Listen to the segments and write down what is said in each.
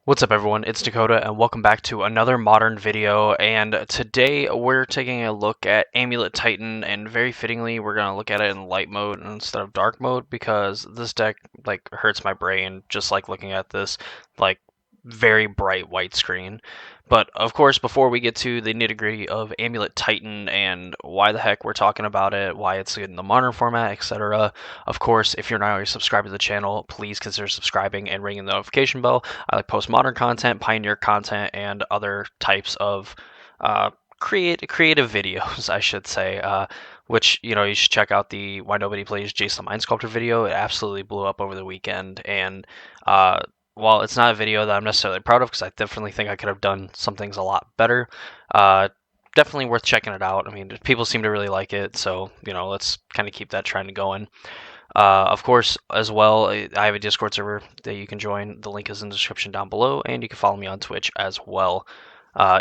What's up everyone, it's Dakota and welcome back to another modern video, and today we're taking a look at Amulet Titan, and very fittingly we're going to look at it in light mode instead of dark mode because this deck hurts my brain just looking at this very bright white screen. But of course, before we get to the nitty-gritty of Amulet Titan and why the heck we're talking about it, why it's in the modern format, etc., of course, if you're not already subscribed to the channel, please consider subscribing and ringing the notification bell. I post modern content, pioneer content, and other types of creative videos, I should say. Which you should check out the Why Nobody Plays Jason the Mind Sculptor video. It absolutely blew up over the weekend, and while it's not a video that I'm necessarily proud of, because I definitely think I could have done some things a lot better, definitely worth checking it out. I mean, people seem to really like it, so let's kind of keep that trend going. Of course, as well, I have a Discord server that you can join. The link is in the description down below, and you can follow me on Twitch as well.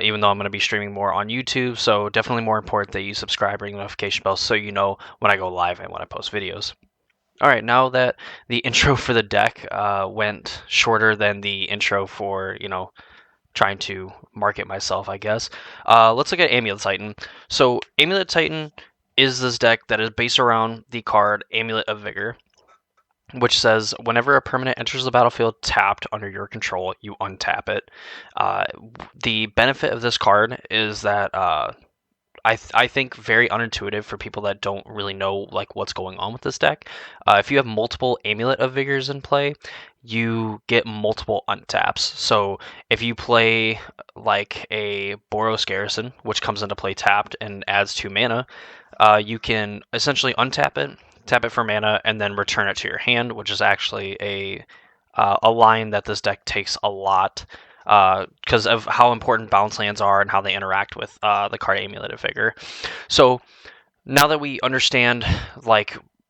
Even though I'm going to be streaming more on YouTube, so definitely more important that you subscribe, ring the notification bell, so you know when I go live and when I post videos. Alright, now that the intro for the deck went shorter than the intro for, trying to market myself, I guess, let's look at Amulet Titan. So, Amulet Titan is this deck that is based around the card Amulet of Vigor, which says whenever a permanent enters the battlefield tapped under your control, you untap it. The benefit of this card is that I think very unintuitive for people that don't really know what's going on with this deck. If you have multiple Amulet of Vigors in play, you get multiple untaps. So if you play a Boros Garrison, which comes into play tapped and adds 2 mana, you can essentially untap it, tap it for mana, and then return it to your hand, which is actually a line that this deck takes a lot because of how important bounce lands are and how they interact with the card Amulet of Vigor. So now that we understand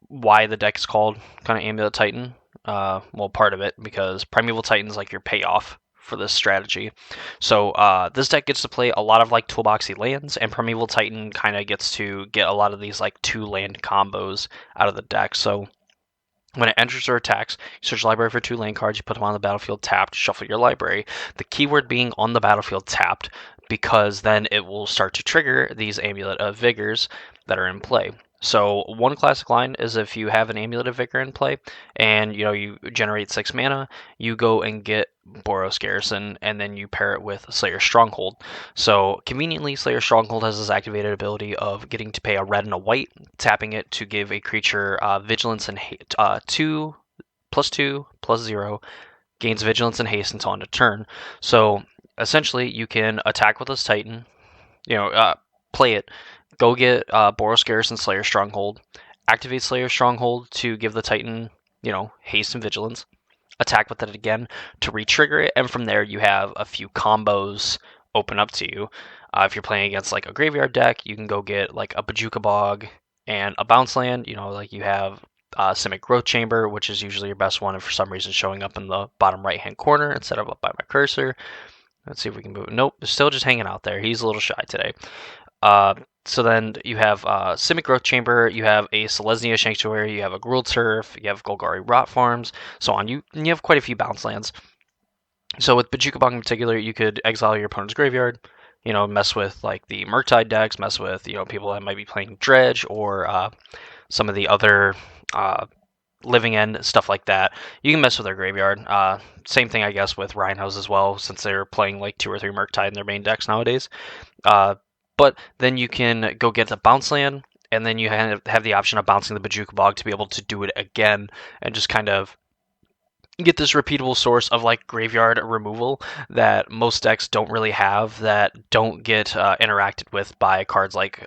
why the deck is called kind of Amulet Titan, well, part of it, because Primeval Titan is your payoff for this strategy. So this deck gets to play a lot of toolboxy lands, and Primeval Titan kind of gets to get a lot of these 2 land combos out of the deck. So when it enters or attacks, you search your library for 2 land cards, you put them on the battlefield tapped, shuffle your library. The keyword being on the battlefield tapped, because then it will start to trigger these Amulet of Vigors that are in play. So one classic line is if you have an Amulet of Vigor in play and you generate 6 mana, you go and get Boros Garrison, and then you pair it with Slayer Stronghold. So conveniently, Slayer Stronghold has this activated ability of getting to pay a red and a white, tapping it to give a creature vigilance and 2 plus 2 plus 0, gains vigilance and haste until end of turn. So essentially, you can attack with this Titan, play it, go get Boros Garrison Slayer Stronghold, activate Slayer Stronghold to give the Titan, haste and vigilance, attack with it again to re-trigger it, and from there you have a few combos open up to you. If you're playing against a graveyard deck, you can go get a Bojuka Bog and a bounce land. You have Simic Growth Chamber, which is usually your best one, and for some reason showing up in the bottom right hand corner instead of up by my cursor. Let's see if we can move. Nope, it's still just hanging out there. He's a little shy today. So then you have Simic Growth Chamber, you have a Selesnya Sanctuary, you have a Gruul Turf, you have Golgari Rot Farms, so on. You have quite a few bounce lands. So with Bojuka Bog in particular, you could exile your opponent's graveyard, mess with the Murktide decks, mess with people that might be playing Dredge or some of the other Living End, stuff like that. You can mess with their graveyard. Same thing, I guess, with Rhinos as well, since they're playing 2 or 3 Murktide in their main decks nowadays. But then you can go get the bounce land, and then you have the option of bouncing the Bojuka Bog to be able to do it again, and just kind of get this repeatable source of graveyard removal that most decks don't really have, that don't get interacted with by cards like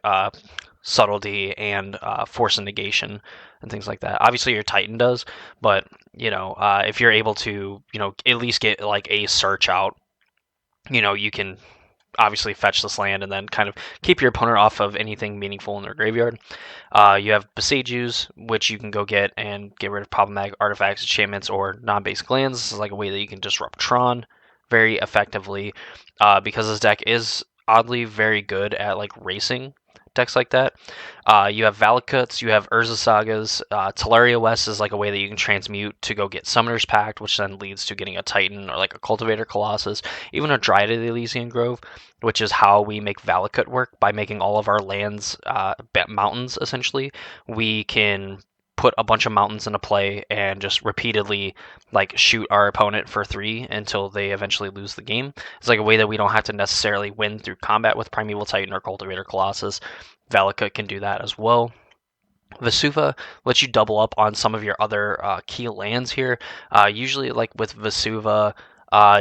Subtlety and Force and Negation and things like that. Obviously your Titan does, but if you're able to at least get a search out, you can obviously fetch this land and then kind of keep your opponent off of anything meaningful in their graveyard. You have Besageu's, which you can go get and get rid of problematic artifacts, enchantments, or non-basic lands. This is a way that you can disrupt Tron very effectively, because this deck is oddly very good at racing decks like that. You have Valakuts, you have Urza Sagas. Teleria West is like a way that you can transmute to go get Summoner's Pact, which then leads to getting a Titan or like a Cultivator Colossus, even a Dryad of the Elysian Grove, which is how we make Valakut work by making all of our lands mountains, essentially. We can put a bunch of mountains into play and just repeatedly like shoot our opponent for 3 until they eventually lose the game. It's like a way that we don't have to necessarily win through combat with Primeval Titan or Cultivator Colossus. Valakut can do that as well. Vesuva lets you double up on some of your other key lands here. Usually, like with Vesuva,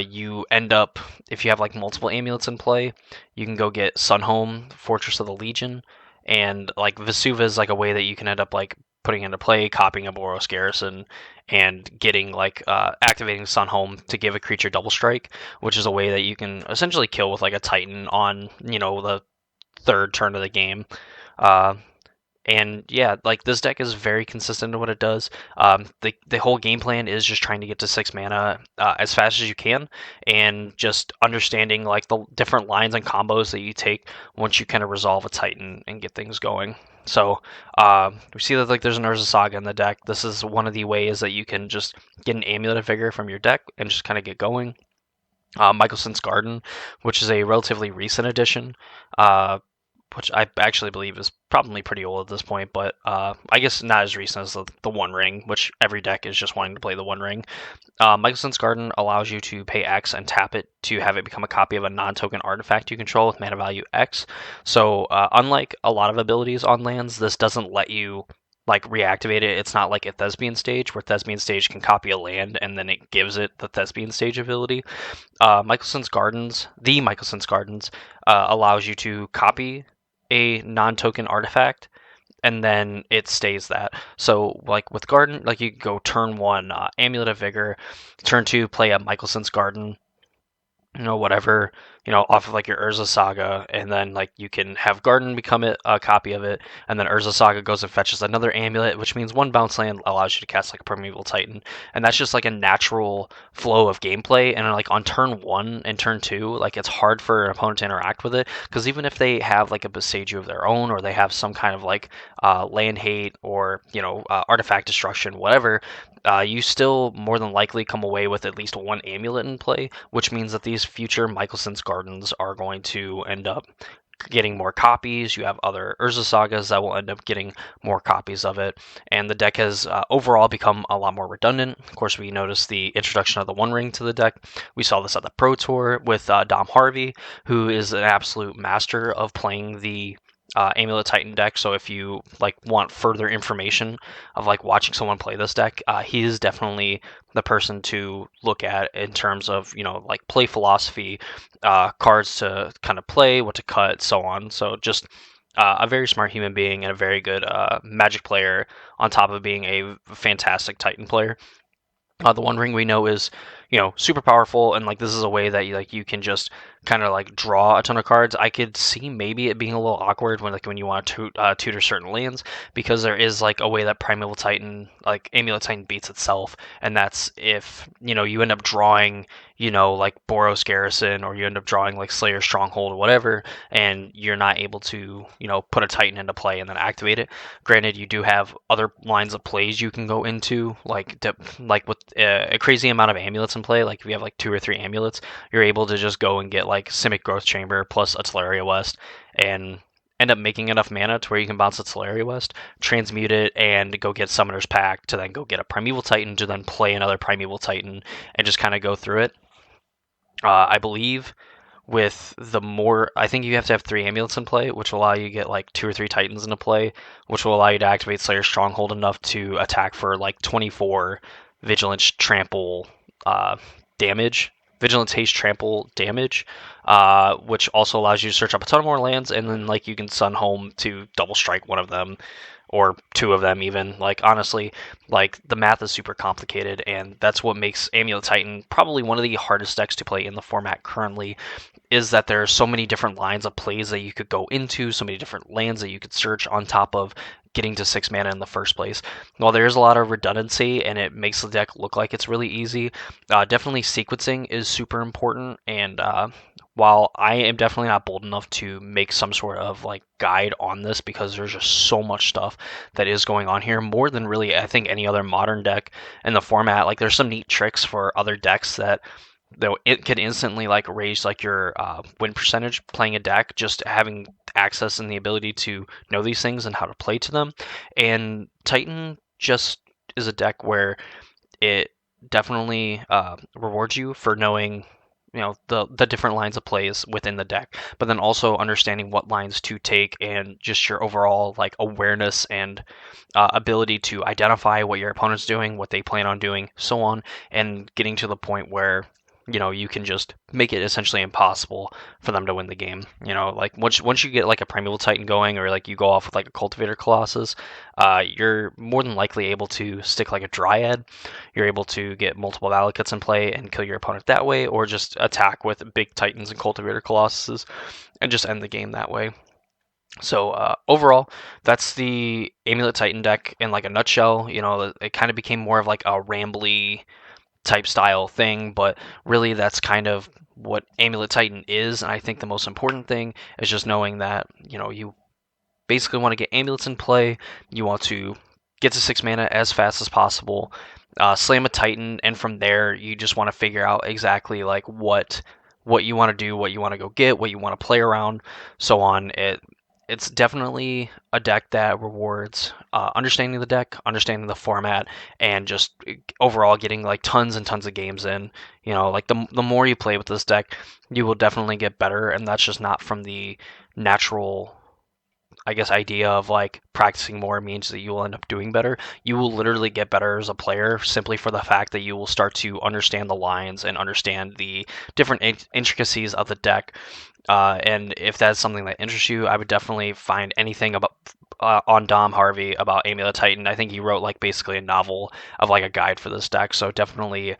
you end up, if you have like multiple amulets in play, you can go get Sunhome, Fortress of the Legion, and like Vesuva is like a way that you can end up like putting into play, copying a Boros Garrison, and getting like activating Sunhome to give a creature double strike, which is a way that you can essentially kill with like a Titan on the third turn of the game. And yeah, like this deck is very consistent in what it does. The whole game plan is just trying to get to 6 mana as fast as you can, and just understanding like the different lines and combos that you take once you kind of resolve a Titan and get things going. So we see that like there's an Urza Saga in the deck. This is one of the ways that you can just get an Amulet of Vigor from your deck and just kind of get going. Michelson's Garden, which is a relatively recent addition. Which I actually believe is probably pretty old at this point, but I guess not as recent as the One Ring, which every deck is just wanting to play the One Ring. Michelson's Garden allows you to pay X and tap it to have it become a copy of a non-token artifact you control with mana value X. So unlike a lot of abilities on lands, this doesn't let you like reactivate it. It's not like a Thespian Stage, where Thespian Stage can copy a land and then it gives it the Thespian Stage ability. Michelson's Gardens allows you to copy a non-token artifact, and then it stays that. So like with Garden, like you go turn 1 Amulet of Vigor, turn 2 play a Michelson's Garden, whatever, off of like your Urza Saga, and then like you can have Garden become a copy of it, and then Urza Saga goes and fetches another amulet, which means 1 bounce land allows you to cast like a Primeval Titan, and that's just like a natural flow of gameplay. And like on turn 1 and turn 2, like it's hard for an opponent to interact with it, because even if they have like a Boseiju of their own, or they have some kind of like land hate, or artifact destruction, whatever, you still more than likely come away with at least 1 amulet in play, which means that these future Michelson's Gardens are going to end up getting more copies. You have other Urza Sagas that will end up getting more copies of it, and the deck has overall become a lot more redundant. Of course, we noticed the introduction of the One Ring to the deck. We saw this at the Pro Tour with Dom Harvey, who is an absolute master of playing the Amulet Titan deck. So if you like want further information of like watching someone play this deck, he is definitely the person to look at in terms of like play philosophy, cards to kind of play, what to cut, so on. So just a very smart human being and a very good Magic player, on top of being a fantastic Titan player. The One Ring we know is super powerful, and like this is a way that you can just kind of like draw a ton of cards. I could see maybe it being a little awkward when you want to tutor certain lands, because there is like a way that Primeval Titan, like Amulet Titan, beats itself, and that's if you end up drawing like Boros Garrison, or you end up drawing like Slayer Stronghold or whatever, and you're not able to put a Titan into play and then activate it. Granted, you do have other lines of plays you can go into, like with a crazy amount of amulets in play. Like if you have like 2 or 3 amulets, you're able to just go and get like Simic Growth Chamber plus a Teleria West, and end up making enough mana to where you can bounce a Teleria West, transmute it, and go get Summoner's Pact to then go get a Primeval Titan to then play another Primeval Titan, and just kind of go through it. I believe I think you have to have 3 amulets in play, which will allow you to get like 2 or 3 Titans into play, which will allow you to activate Slayer Stronghold enough to attack for like 24 Vigilance Trample damage. Vigilance Haste Trample damage, which also allows you to search up a ton more lands, and then like you can Sunhome to double strike one of them, or 2 of them even. Like honestly, like the math is super complicated, and that's what makes Amulet Titan probably one of the hardest decks to play in the format currently, is that there are so many different lines of plays that you could go into, so many different lands that you could search on top of getting to 6 mana in the first place. While there is a lot of redundancy and it makes the deck look like it's really easy, definitely sequencing is super important, and while I am definitely not bold enough to make some sort of like guide on this because there's just so much stuff that is going on here, more than really I think any other modern deck in the format. Like there's some neat tricks for other decks that though it could instantly like raise like your win percentage playing a deck, just having access and the ability to know these things and how to play to them. And Titan just is a deck where it definitely rewards you for knowing, you know, the different lines of plays within the deck, but then also understanding what lines to take and just your overall like awareness and ability to identify what your opponent's doing, what they plan on doing, so on, and getting to the point where, you know, you can just make it essentially impossible for them to win the game. You know, like once you get like a Primeval Titan going, or like you go off with like a Cultivator Colossus, you're more than likely able to stick like a Dryad. You're able to get multiple Valakuts in play and kill your opponent that way, or just attack with big Titans and Cultivator Colossuses and just end the game that way. So overall, that's the Amulet Titan deck in like a nutshell. You know, it kind of became more of like a rambly type style thing, but really that's kind of what Amulet Titan is. And I think the most important thing is just knowing that, you know, you basically want to get amulets in play. You want to get to 6 mana as fast as possible, slam a Titan, and from there you just want to figure out exactly like what you want to do, what you want to go get, what you want to play around, so on. It's definitely a deck that rewards understanding the deck, understanding the format, and just overall getting like tons and tons of games in. You know, like the more you play with this deck, you will definitely get better, and that's just not from the natural, I guess, idea of like practicing more means that you will end up doing better. You will literally get better as a player simply for the fact that you will start to understand the lines and understand the different intricacies of the deck. And if that's something that interests you, I would definitely find anything about on Dom Harvey about Amulet Titan. I think he wrote like basically a novel of like a guide for this deck. So definitely,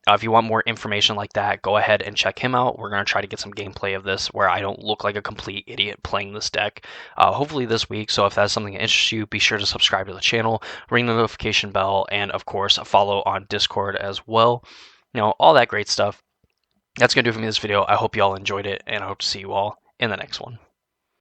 if you want more information like that, go ahead and check him out. We're going to try to get some gameplay of this where I don't look like a complete idiot playing this deck, hopefully this week. So if that's something that interests you, be sure to subscribe to the channel, ring the notification bell, and of course, follow on Discord as well. You know, all that great stuff. That's going to do it for me this video. I hope you all enjoyed it, and I hope to see you all in the next one.